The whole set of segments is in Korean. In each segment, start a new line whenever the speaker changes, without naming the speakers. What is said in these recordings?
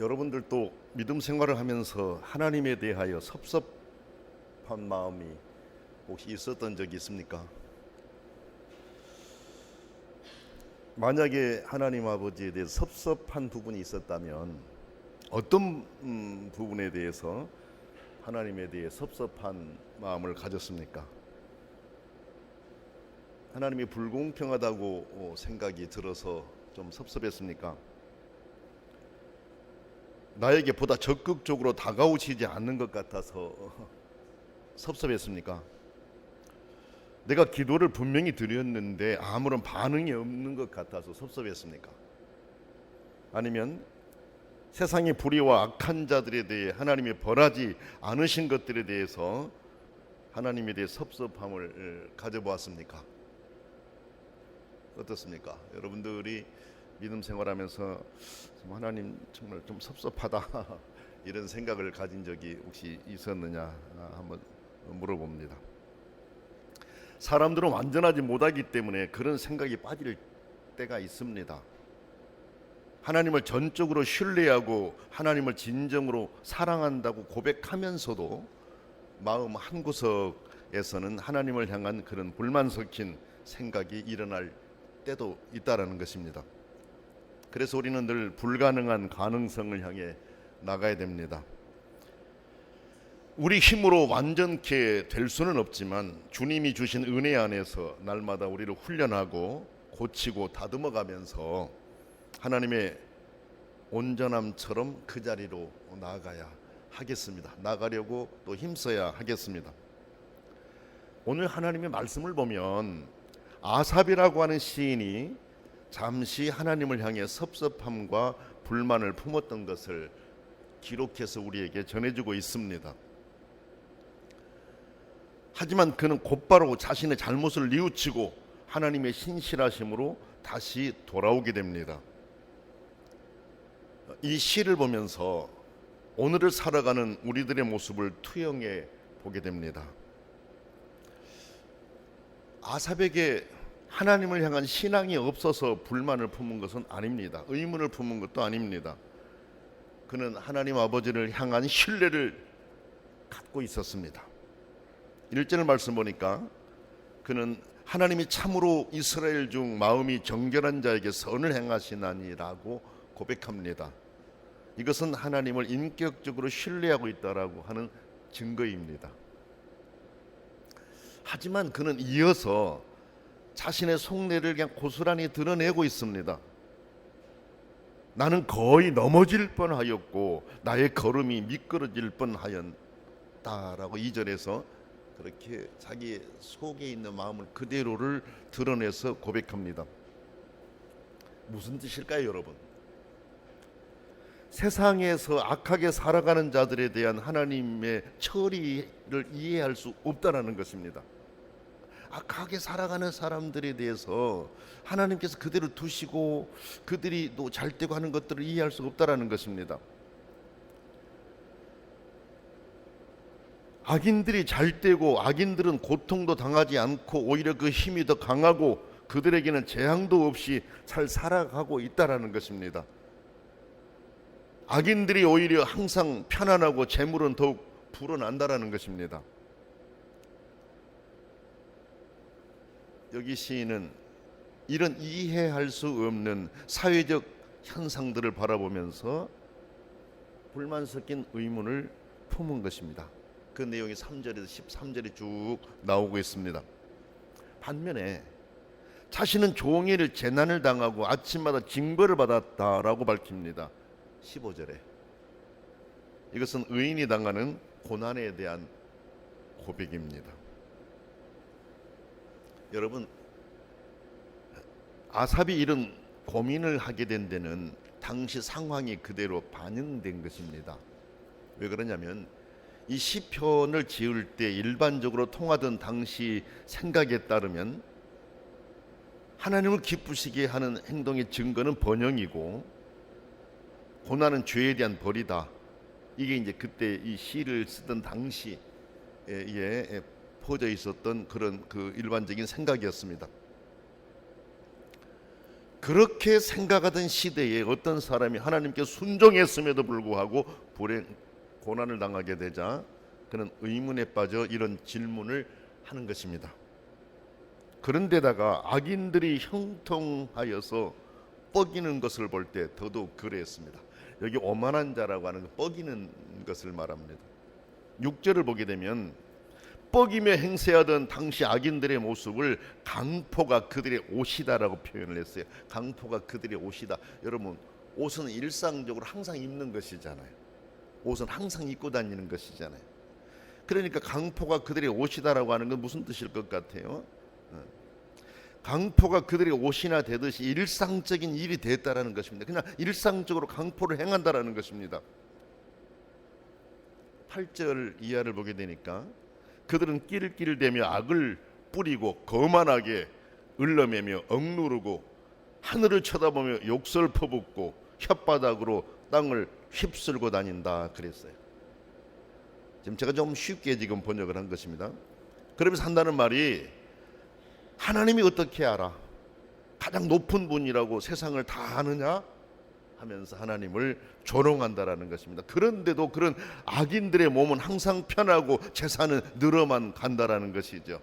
여러분들도 믿음 생활을 하면서 하나님에 대하여 섭섭한 마음이 혹시 있었던 적이 있습니까? 만약에 하나님 아버지에 대해서 섭섭한 부분이 있었다면 어떤 부분에 대해서 하나님에 대해 섭섭한 마음을 가졌습니까? 하나님이 불공평하다고 생각이 들어서 좀 섭섭했습니까? 나에게 보다 적극적으로 다가오시지 않는 것 같아서 섭섭했습니까? 내가 기도를 분명히 드렸는데 아무런 반응이 없는 것 같아서 섭섭했습니까? 아니면 세상의 불의와 악한 자들에 대해 하나님이 벌하지 않으신 것들에 대해서 하나님에 대해 섭섭함을 가져보았습니까? 어떻습니까? 여러분들이 믿음 생활하면서 하나님 정말 좀 섭섭하다 이런 생각을 가진 적이 혹시 있었느냐 한번 물어봅니다. 사람들은 완전하지 못하기 때문에 그런 생각이 빠질 때가 있습니다. 하나님을 전적으로 신뢰하고 하나님을 진정으로 사랑한다고 고백하면서도 마음 한구석에서는 하나님을 향한 그런 불만 섞인 생각이 일어날 때도 있다라는 것입니다. 그래서 우리는 늘 불가능한 가능성을 향해 나가야 됩니다. 우리 힘으로 완전케 될 수는 없지만 주님이 주신 은혜 안에서 날마다 우리를 훈련하고 고치고 다듬어가면서 하나님의 온전함처럼 그 자리로 나아가야 하겠습니다. 나가려고 또 힘써야 하겠습니다. 오늘 하나님의 말씀을 보면 아삽이라고 하는 시인이 잠시 하나님을 향해 섭섭함과 불만을 품었던 것을 기록해서 우리에게 전해주고 있습니다. 하지만 그는 곧바로 자신의 잘못을 뉘우치고 하나님의 신실하심으로 다시 돌아오게 됩니다. 이 시를 보면서 오늘을 살아가는 우리들의 모습을 투영해 보게 됩니다. 아삽에게 하나님을 향한 신앙이 없어서 불만을 품은 것은 아닙니다. 의문을 품은 것도 아닙니다. 그는 하나님 아버지를 향한 신뢰를 갖고 있었습니다. 1절 말씀 보니까 그는 하나님이 참으로 이스라엘 중 마음이 정결한 자에게 선을 행하시나니라고 고백합니다. 이것은 하나님을 인격적으로 신뢰하고 있다라고 하는 증거입니다. 하지만 그는 이어서 자신의 속내를 그냥 고스란히 드러내고 있습니다. 나는 거의 넘어질 뻔하였고 나의 걸음이 미끄러질 뻔하였다라고 2절에서 그렇게 자기 속에 있는 마음을 그대로를 드러내서 고백합니다. 무슨 뜻일까요, 여러분? 세상에서 악하게 살아가는 자들에 대한 하나님의 처리를 이해할 수 없다라는 것입니다. 악하게 살아가는 사람들에 대해서 하나님께서 그대로 두시고 그들이 또 잘되고 하는 것들을 이해할 수 없다라는 것입니다. 악인들이 잘되고 악인들은 고통도 당하지 않고 오히려 그 힘이 더 강하고 그들에게는 재앙도 없이 잘 살아가고 있다라는 것입니다. 악인들이 오히려 항상 편안하고 재물은 더욱 불어난다라는 것입니다. 여기 시인은 이런 이해할 수 없는 사회적 현상들을 바라보면서 불만 섞인 의문을 품은 것입니다. 그 내용이 3절에서 13절에 쭉 나오고 있습니다. 반면에 자신은 종일 재난을 당하고 아침마다 징벌을 받았다라고 밝힙니다. 15절에 이것은 의인이 당하는 고난에 대한 고백입니다. 여러분, 아삽이 이런 고민을 하게 된 데는 당시 상황이 그대로 반영된 것입니다. 왜 그러냐면 이 시편을 지을 때 일반적으로 통하던 당시 생각에 따르면 하나님을 기쁘시게 하는 행동의 증거는 번영이고 고난은 죄에 대한 벌이다. 이게 이제 그때 이 시를 쓰던 당시에 퍼져 있었던 그런 그 일반적인 생각이었습니다. 그렇게 생각하던 시대에 어떤 사람이 하나님께 순종했음에도 불구하고 불행, 고난을 당하게 되자 그는 의문에 빠져 이런 질문을 하는 것입니다. 그런데다가 악인들이 형통하여서 뻐기는 것을 볼 때 더더욱 그랬습니다. 여기 오만한 자라고 하는 건 뻐기는 것을 말합니다. 6절을 보게 되면 뻐기며 행세하던 당시 악인들의 모습을 강포가 그들의 옷이다라고 표현을 했어요. 강포가 그들의 옷이다. 여러분, 옷은 일상적으로 항상 입는 것이잖아요. 옷은 항상 입고 다니는 것이잖아요. 그러니까 강포가 그들의 옷이다라고 하는 건 무슨 뜻일 것 같아요? 강포가 그들의 옷이나 되듯이 일상적인 일이 됐다라는 것입니다. 그냥 일상적으로 강포를 행한다라는 것입니다. 8절 이하를 보게 되니까 그들은 낄낄대며 악을 뿌리고 거만하게 을러매며 억누르고 하늘을 쳐다보며 욕설 퍼붓고 혓바닥으로 땅을 휩쓸고 다닌다 그랬어요. 지금 제가 좀 쉽게 지금 번역을 한 것입니다. 그러면서 한다는 말이 하나님이 어떻게 알아? 가장 높은 분이라고 세상을 다 아느냐? 하면서 하나님을 조롱한다라는 것입니다. 그런데도 그런 악인들의 몸은 항상 편하고 재산은 늘어만 간다라는 것이죠.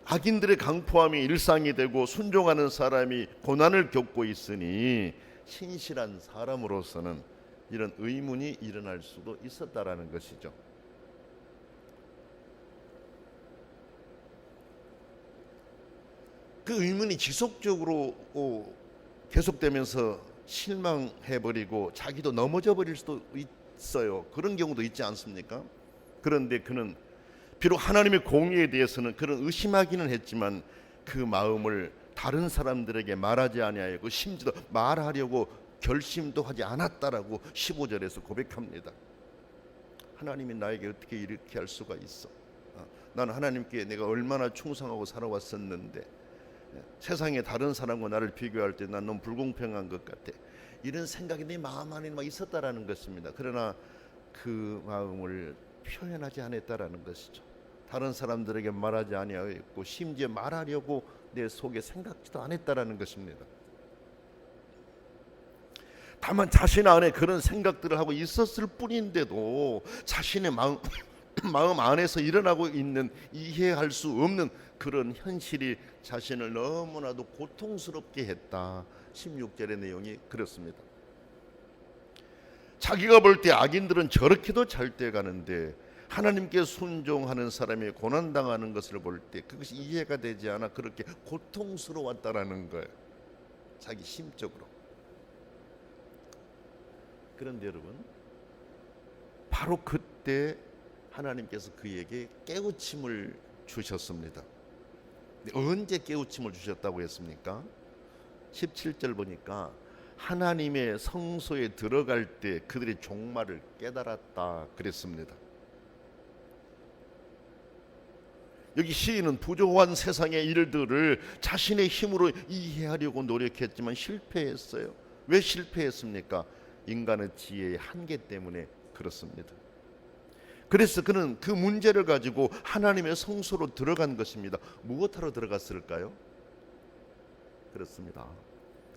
악인들의 강포함이 일상이 되고 순종하는 사람이 고난을 겪고 있으니 신실한 사람으로서는 이런 의문이 일어날 수도 있었다라는 것이죠. 그 의문이 지속적으로 계속되면서 실망해버리고 자기도 넘어져 버릴 수도 있어요. 그런 경우도 있지 않습니까? 그런데 그는 비록 하나님의 공의에 대해서는 그런 의심하기는 했지만 그 마음을 다른 사람들에게 말하지 아니하였고 심지어 말하려고 결심도 하지 않았다라고 15절에서 고백합니다. 하나님이 나에게 어떻게 이렇게 할 수가 있어? 나는 하나님께 내가 얼마나 충성하고 살아왔었는데 세상에 다른 사람과 나를 비교할 때 난 너무 불공평한 것 같아. 이런 생각이 내 마음 안에 막 있었다라는 것입니다. 그러나 그 마음을 표현하지 않았다라는 것이죠. 다른 사람들에게 말하지 아니하였고 심지어 말하려고 내 속에 생각지도 않았다라는 것입니다. 다만 자신 안에 그런 생각들을 하고 있었을 뿐인데도 자신의 마음 안에서 일어나고 있는 이해할 수 없는 그런 현실이 자신을 너무나도 고통스럽게 했다. 16절의 내용이 그렇습니다. 자기가 볼 때 악인들은 저렇게도 잘 돼가는데 하나님께 순종하는 사람이 고난당하는 것을 볼 때 그것이 이해가 되지 않아 그렇게 고통스러웠다라는 거예요. 자기 심적으로. 그런데 여러분, 바로 그때 하나님께서 그에게 깨우침을 주셨습니다. 언제 깨우침을 주셨다고 했습니까? 17절 보니까 하나님의 성소에 들어갈 때 그들의 종말을 깨달았다 그랬습니다. 여기 시인은 부조한 세상의 일들을 자신의 힘으로 이해하려고 노력했지만 실패했어요. 왜 실패했습니까? 인간의 지혜의 한계 때문에 그렇습니다. 그래서 그는 그 문제를 가지고 하나님의 성소로 들어간 것입니다. 무엇하러 들어갔을까요? 그렇습니다.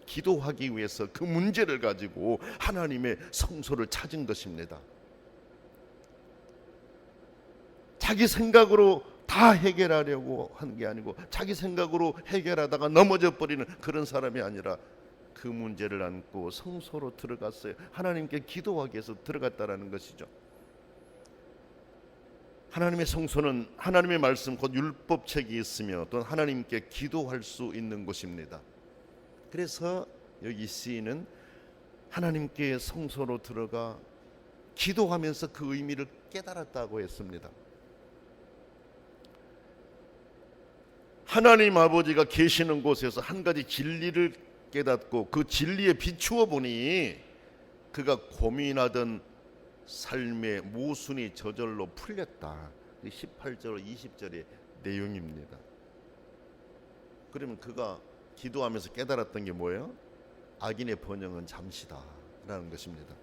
기도하기 위해서 그 문제를 가지고 하나님의 성소를 찾은 것입니다. 자기 생각으로 다 해결하려고 한 게 아니고 자기 생각으로 해결하다가 넘어져 버리는 그런 사람이 아니라 그 문제를 안고 성소로 들어갔어요. 하나님께 기도하기 위해서 들어갔다라는 것이죠. 하나님의 성소는 하나님의 말씀 곧 율법책이 있으며 또 하나님께 기도할 수 있는 곳입니다. 그래서 여기 시인은 하나님께 성소로 들어가 기도하면서 그 의미를 깨달았다고 했습니다. 하나님 아버지가 계시는 곳에서 한 가지 진리를 깨닫고 그 진리에 비추어 보니 그가 고민하던 삶의 모순이 저절로 풀렸다. 18절 20절의 내용입니다. 그러면 그가 기도하면서 깨달았던 게 뭐예요? 악인의 번영은 잠시다 라는 것입니다.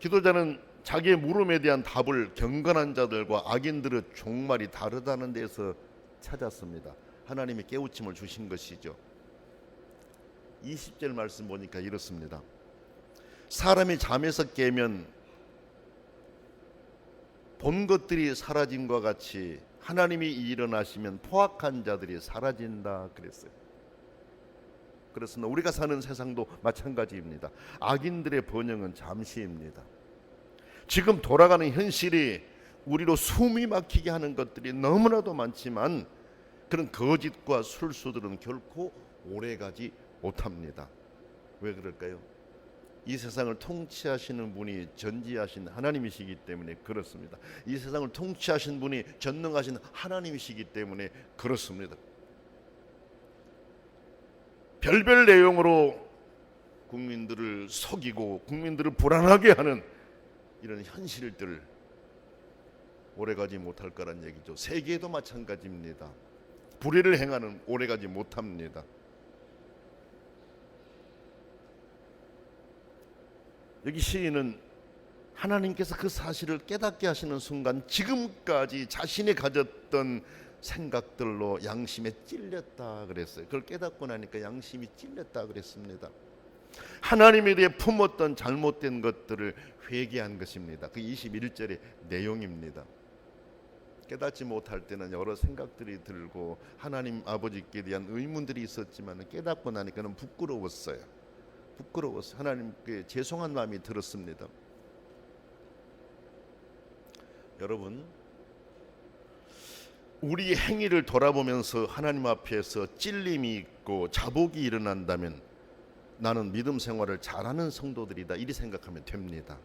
기도자는 자기의 물음에 대한 답을 경건한 자들과 악인들의 종말이 다르다는 데서 찾았습니다. 하나님이 깨우침을 주신 것이죠. 20절 말씀 보니까 이렇습니다. 사람이 잠에서 깨면 본 것들이 사라짐과 같이 하나님이 일어나시면 포악한 자들이 사라진다 그랬어요. 그렇습니다. 우리가 사는 세상도 마찬가지입니다. 악인들의 번영은 잠시입니다. 지금 돌아가는 현실이 우리로 숨이 막히게 하는 것들이 너무나도 많지만 그런 거짓과 술수들은 결코 오래가지 못합니다. 왜 그럴까요? 이 세상을 통치하시는 분이 전지하신 하나님이시기 때문에 그렇습니다. 이 세상을 통치하신 분이 전능하신 하나님이시기 때문에 그렇습니다. 별별 내용으로 국민들을 속이고 국민들을 불안하게 하는 이런 현실들 오래가지 못할 거란 얘기죠. 세계도 마찬가지입니다. 불의를 행하는 오래가지 못합니다. 여기 시인은 하나님께서 그 사실을 깨닫게 하시는 순간 지금까지 자신이 가졌던 생각들로 양심에 찔렸다 그랬어요. 그걸 깨닫고 나니까 양심이 찔렸다 그랬습니다. 하나님에 대해 품었던 잘못된 것들을 회개한 것입니다. 그 21절의 내용입니다. 깨닫지 못할 때는 여러 생각들이 들고 하나님 아버지께 대한 의문들이 있었지만 깨닫고 나니까는 부끄러웠어요. 하나님께 죄송한 마음이 들었습니다. 여러분, 우리 행위를 돌아보면서 하나님 앞에서 찔림이 있고 자복이 일어난다면 나는 믿음 생활을 잘하는 성도들이다 이리 생각하면 됩니다.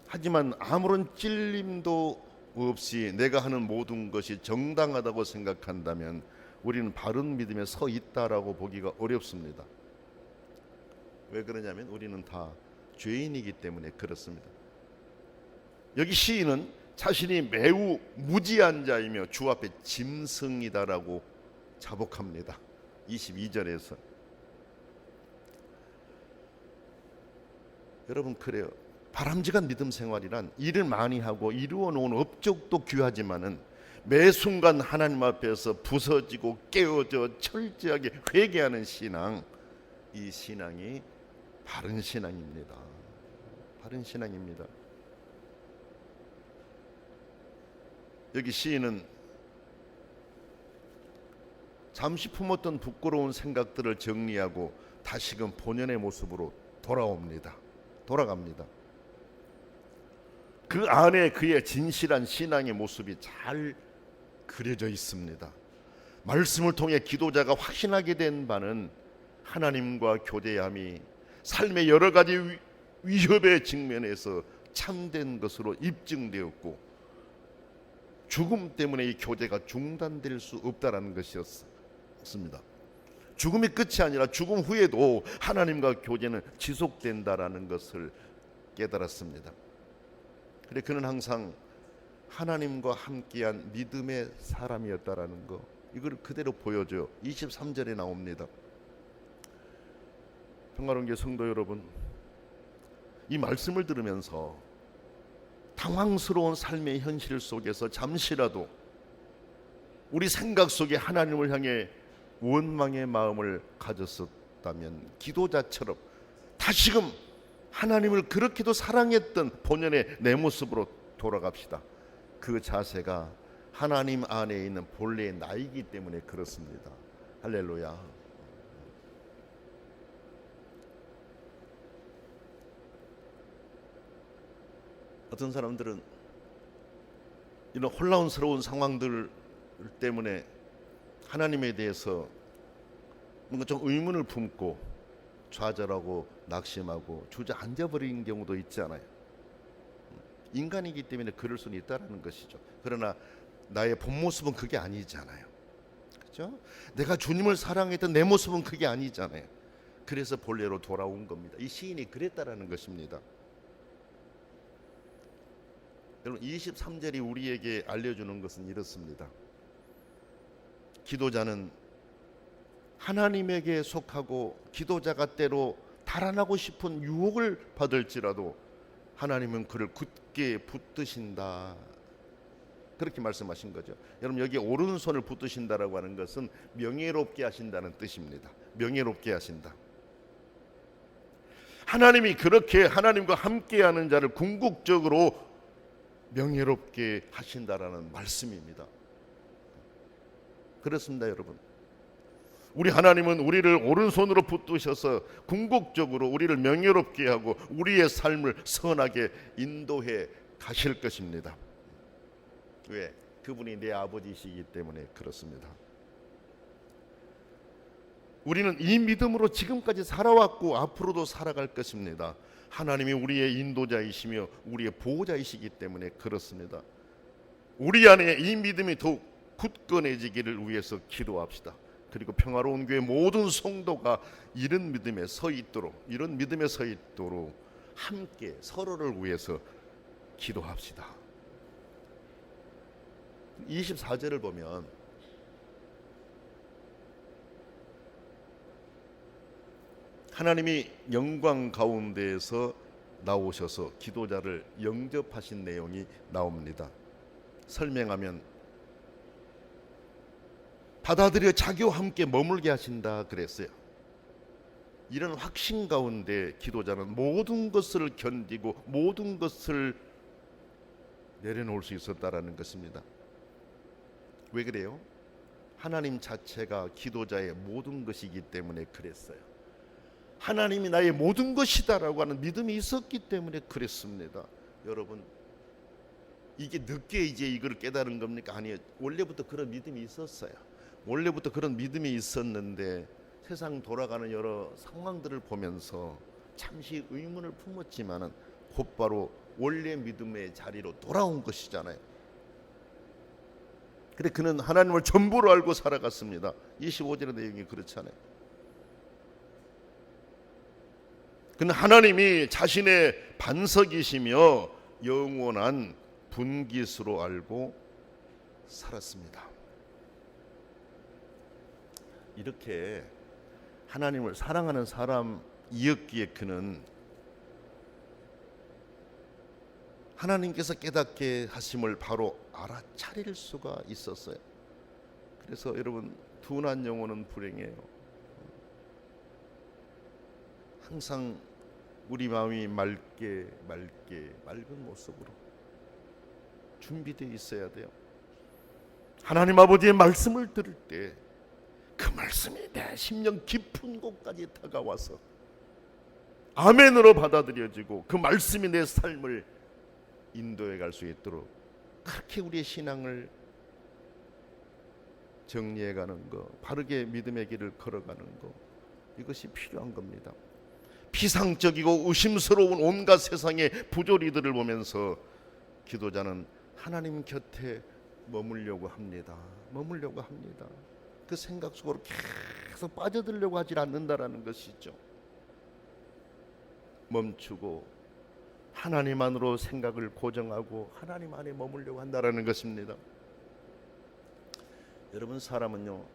하지만 아무런 찔림도 없이 내가 하는 모든 것이 정당하다고 생각한다면 우리는 바른 믿음에 서 있다라고 보기가 어렵습니다. 왜 그러냐면 우리는 다 죄인이기 때문에 그렇습니다. 여기 시인은 자신이 매우 무지한 자이며 주 앞에 짐승이다라고 자복합니다. 22절에서 여러분, 그래요. 바람직한 믿음 생활이란 일을 많이 하고 이루어 놓은 업적도 귀하지만은 매 순간 하나님 앞에서 부서지고 깨어져 철저하게 회개하는 신앙, 이 신앙이 바른 신앙입니다. 바른 신앙입니다. 여기 시인은 잠시 품었던 부끄러운 생각들을 정리하고 다시금 본연의 모습으로 돌아갑니다. 그 안에 그의 진실한 신앙의 모습이 잘 그려져 있습니다. 말씀을 통해 기도자가 확신하게 된 바는 하나님과 교제함이 삶의 여러 가지 위협의 직면에서 참된 것으로 입증되었고 죽음 때문에 이 교제가 중단될 수 없다라는 것이었습니다. 죽음이 끝이 아니라 죽음 후에도 하나님과 교제는 지속된다라는 것을 깨달았습니다. 그래 그는 항상 하나님과 함께한 믿음의 사람이었다라는 거, 이걸 그대로 보여줘요. 23절에 나옵니다. 평화로운 교 성도 여러분, 이 말씀을 들으면서 당황스러운 삶의 현실 속에서 잠시라도 우리 생각 속에 하나님을 향해 원망의 마음을 가졌었다면 기도자처럼 다시금 하나님을 그렇게도 사랑했던 본연의 내 모습으로 돌아갑시다. 그 자세가 하나님 안에 있는 본래의 나이기 때문에 그렇습니다. 할렐루야. 어떤 사람들은 이런 혼란스러운 상황들 때문에 하나님에 대해서 뭔가 좀 의문을 품고 좌절하고 낙심하고 주저앉아버리는 경우도 있잖아요. 인간이기 때문에 그럴 수는 있다는 것이죠. 그러나 나의 본 모습은 그게 아니잖아요. 그렇죠? 내가 주님을 사랑했던 내 모습은 그게 아니잖아요. 그래서 본래로 돌아온 겁니다. 이 시인이 그랬다라는 것입니다. 여러분, 23절이 우리에게 알려주는 것은 이렇습니다. 기도자는 하나님에게 속하고 기도자가 때로 달아나고 싶은 유혹을 받을지라도 하나님은 그를 굳게 붙드신다. 그렇게 말씀하신 거죠. 여러분, 여기 오른손을 붙드신다라고 하는 것은 명예롭게 하신다는 뜻입니다. 명예롭게 하신다. 하나님이 그렇게 하나님과 함께하는 자를 궁극적으로 명예롭게 하신다라는 말씀입니다. 그렇습니다, 여러분. 우리 하나님은 우리를 오른손으로 붙드셔서 궁극적으로 우리를 명예롭게 하고 우리의 삶을 선하게 인도해 가실 것입니다. 왜? 그분이 내 아버지시기 때문에 그렇습니다. 우리는 이 믿음으로 지금까지 살아왔고 앞으로도 살아갈 것입니다. 하나님이 우리의 인도자이시며 우리의 보호자이시기 때문에 그렇습니다. 우리 안에 이 믿음이 더욱 굳건해지기를 위해서 기도합시다. 그리고 평화로운 교회 모든 성도가 이런 믿음에 서 있도록 함께 서로를 위해서 기도합시다. 24절을 보면 하나님이 영광 가운데에서 나오셔서 기도자를 영접하신 내용이 나옵니다. 설명하면 받아들여 자기와 함께 머물게 하신다 그랬어요. 이런 확신 가운데 기도자는 모든 것을 견디고 모든 것을 내려놓을 수 있었다라는 것입니다. 왜 그래요? 하나님 자체가 기도자의 모든 것이기 때문에 그랬어요. 하나님이 나의 모든 것이다라고 하는 믿음이 있었기 때문에 그랬습니다. 여러분, 이게 늦게 이제 이걸 깨달은 겁니까? 아니요. 원래부터 그런 믿음이 있었어요. 원래부터 그런 믿음이 있었는데 세상 돌아가는 여러 상황들을 보면서 잠시 의문을 품었지만은 곧바로 원래 믿음의 자리로 돌아온 것이잖아요. 그래, 그는 하나님을 전부로 알고 살아갔습니다. 25절의 내용이 그렇잖아요. 그는 하나님이 자신의 반석이시며 영원한 분깃으로 알고 살았습니다. 이렇게 하나님을 사랑하는 사람이었기에 그는 하나님께서 깨닫게 하심을 바로 알아차릴 수가 있었어요. 그래서 여러분, 둔한 영혼은 불행해요. 항상 우리 마음이 맑은 모습으로 준비되어 있어야 돼요. 하나님 아버지의 말씀을 들을 때 그 말씀이 내 심령 깊은 곳까지 다가와서 아멘으로 받아들여지고 그 말씀이 내 삶을 인도해 갈 수 있도록 그렇게 우리의 신앙을 정리해 가는 거, 바르게 믿음의 길을 걸어가는 거, 이것이 필요한 겁니다. 피상적이고 의심스러운 온갖 세상의 부조리들을 보면서 기도자는 하나님 곁에 머물려고 합니다. 그 생각 속으로 계속 빠져들려고 하지 않는다라는 것이죠. 멈추고 하나님 안으로 생각을 고정하고 하나님 안에 머물려고 한다라는 것입니다. 여러분, 사람은요,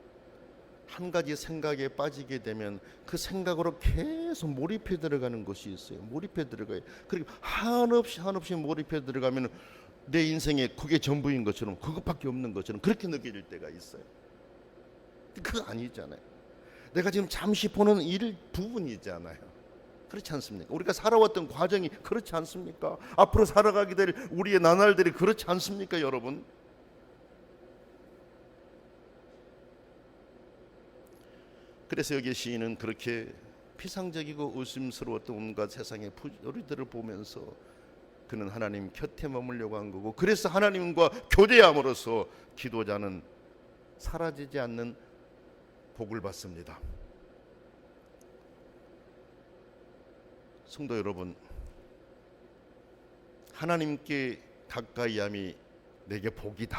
한 가지 생각에 빠지게 되면 그 생각으로 계속 몰입해 들어가는 것이 있어요. 몰입해 들어가요. 그리고 한없이 몰입해 들어가면 내 인생에 그게 전부인 것처럼, 그것밖에 없는 것처럼 그렇게 느껴질 때가 있어요. 그거 아니잖아요. 내가 지금 잠시 보는 일부분이잖아요. 그렇지 않습니까? 우리가 살아왔던 과정이 그렇지 않습니까? 앞으로 살아가게 될 우리의 나날들이 그렇지 않습니까, 여러분? 그래서 여기 시인은 그렇게 피상적이고 의심스러웠던 온갖 세상의 부조리들을 보면서 그는 하나님 곁에 머물려고 한 거고, 그래서 하나님과 교제함으로써 기도자는 사라지지 않는 복을 받습니다. 성도 여러분, 하나님께 가까이함이 내게 복이다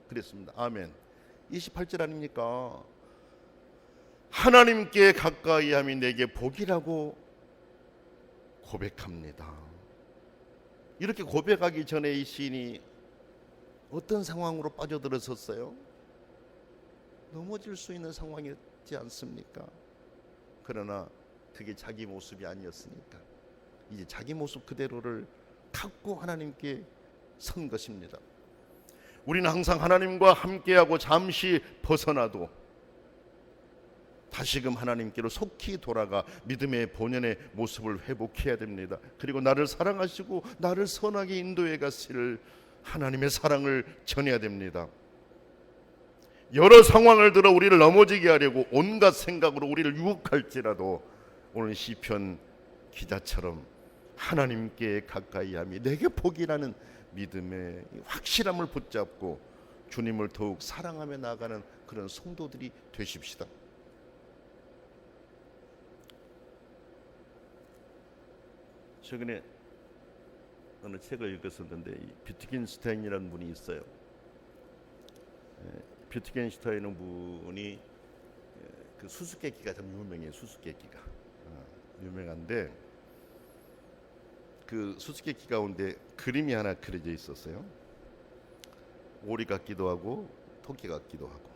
그랬습니다. 아멘. 28절 아닙니까? 하나님께 가까이함이 내게 복이라고 고백합니다. 이렇게 고백하기 전에 이 시인이 어떤 상황으로 빠져들었었어요? 넘어질 수 있는 상황이었지 않습니까? 그러나 그게 자기 모습이 아니었으니까 이제 자기 모습 그대로를 갖고 하나님께 선 것입니다. 우리는 항상 하나님과 함께하고 잠시 벗어나도 다시금 하나님께로 속히 돌아가 믿음의 본연의 모습을 회복해야 됩니다. 그리고 나를 사랑하시고 나를 선하게 인도해 가실 하나님의 사랑을 전해야 됩니다. 여러 상황을 들어 우리를 넘어지게 하려고 온갖 생각으로 우리를 유혹할지라도 오늘 시편 기자처럼 하나님께 가까이 함이 내게 복이라는 믿음의 확실함을 붙잡고 주님을 더욱 사랑하며 나아가는 그런 성도들이 되십시다. 최근에 어느 책을 읽었었는데 비트겐슈타인이라는 분이 있어요. 비트겐슈타인은 분이 그 수수께끼가 참 유명해요. 수수께끼가 유명한데 그 수수께끼 가운데 그림이 하나 그려져 있었어요. 오리 같기도 하고 토끼 같기도 하고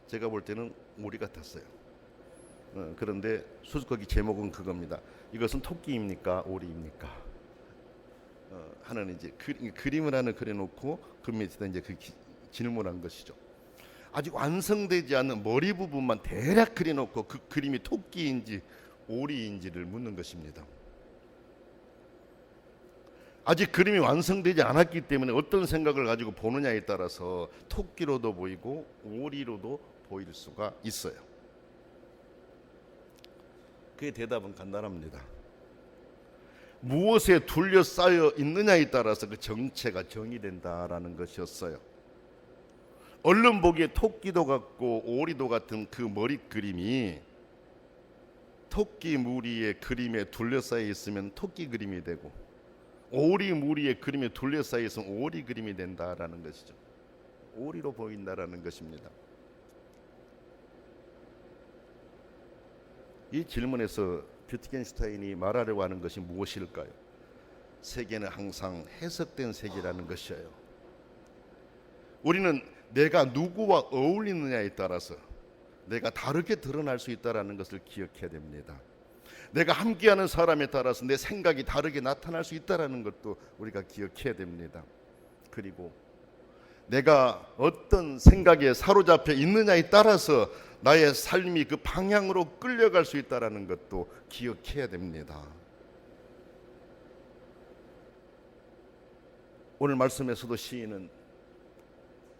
제가 볼 때는 오리 같았어요. 그런데 수수께끼 제목은 그겁니다. 이것은 토끼입니까 오리입니까? 하나는 이제 그림을 하나 그려놓고 그 밑에다 이제 그 질문한 것이죠. 아직 완성되지 않은 머리 부분만 대략 그려놓고 그 그림이 토끼인지 오리인지를 묻는 것입니다. 아직 그림이 완성되지 않았기 때문에 어떤 생각을 가지고 보느냐에 따라서 토끼로도 보이고 오리로도 보일 수가 있어요. 그의 대답은 간단합니다. 무엇에 둘러싸여 있느냐에 따라서 그 정체가 정의된다라는 것이었어요. 얼른 보기에 토끼도 같고 오리도 같은 그 머리 그림이 토끼 무리의 그림에 둘러싸여 있으면 토끼 그림이 되고 오리 무리의 그림에 둘러싸여 있으면 오리 그림이 된다라는 것이죠. 오리로 보인다라는 것입니다. 이 질문에서 비트겐슈타인이 말하려고 하는 것이 무엇일까요? 세계는 항상 해석된 세계라는 것이에요. 우리는 내가 누구와 어울리느냐에 따라서 내가 다르게 드러날 수 있다는 것을 기억해야 됩니다. 내가 함께하는 사람에 따라서 내 생각이 다르게 나타날 수 있다는 것도 우리가 기억해야 됩니다. 그리고 내가 어떤 생각에 사로잡혀 있느냐에 따라서 나의 삶이 그 방향으로 끌려갈 수 있다는 것도 기억해야 됩니다. 오늘 말씀에서도 시인은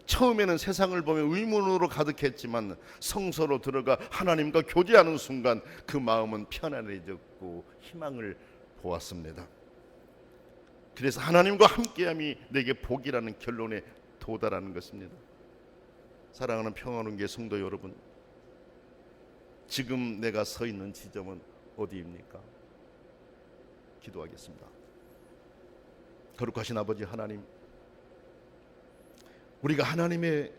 처음에는 세상을 보면 의문으로 가득했지만 성소로 들어가 하나님과 교제하는 순간 그 마음은 편안해졌고 희망을 보았습니다. 그래서 하나님과 함께함이 내게 복이라는 결론에 도달하는 것입니다. 사랑하는 평화로운교회 성도 여러분, 지금 내가 서 있는 지점은 어디입니까? 기도하겠습니다. 거룩하신 아버지 하나님, 우리가 하나님의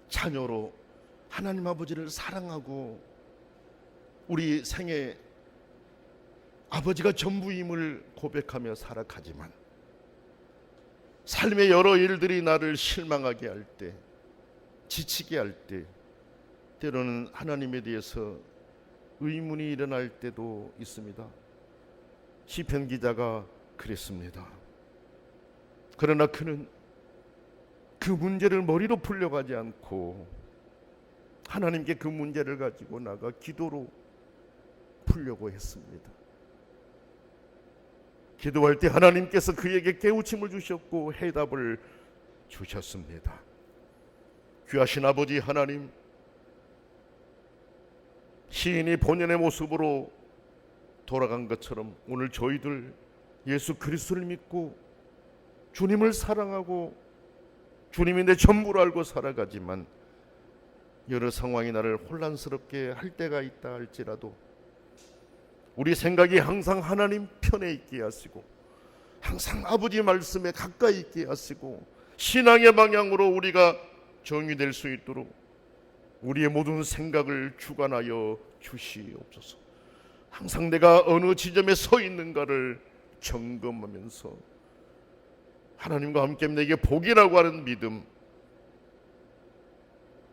자녀로 하나님 아버지를 사랑하고 우리 생에 아버지가 전부임을 고백하며 살아가지만 삶의 여러 일들이 나를 실망하게 할 때, 지치게 할 때, 때로는 하나님에 대해서 의문이 일어날 때도 있습니다. 시편 기자가 그랬습니다. 그러나 그는 그 문제를 머리로 풀려가지 않고 하나님께 그 문제를 가지고 나가 기도로 풀려고 했습니다. 기도할 때 하나님께서 그에게 깨우침을 주셨고 해답을 주셨습니다. 귀하신 아버지 하나님, 시인이 본연의 모습으로 돌아간 것처럼 오늘 저희들 예수 그리스도를 믿고 주님을 사랑하고 주님이 내 전부를 알고 살아가지만 여러 상황이 나를 혼란스럽게 할 때가 있다 할지라도 우리 생각이 항상 하나님 편에 있게 하시고 항상 아버지 말씀에 가까이 있게 하시고 신앙의 방향으로 우리가 정의될 수 있도록 우리의 모든 생각을 주관하여 주시옵소서. 항상 내가 어느 지점에 서 있는가를 점검하면서 하나님과 함께 내게 복이라고 하는 믿음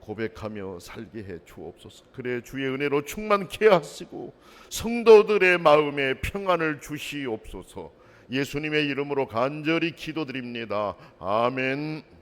고백하며 살게 해 주옵소서. 그래 주의 은혜로 충만케 하시고 성도들의 마음에 평안을 주시옵소서. 예수님의 이름으로 간절히 기도드립니다. 아멘.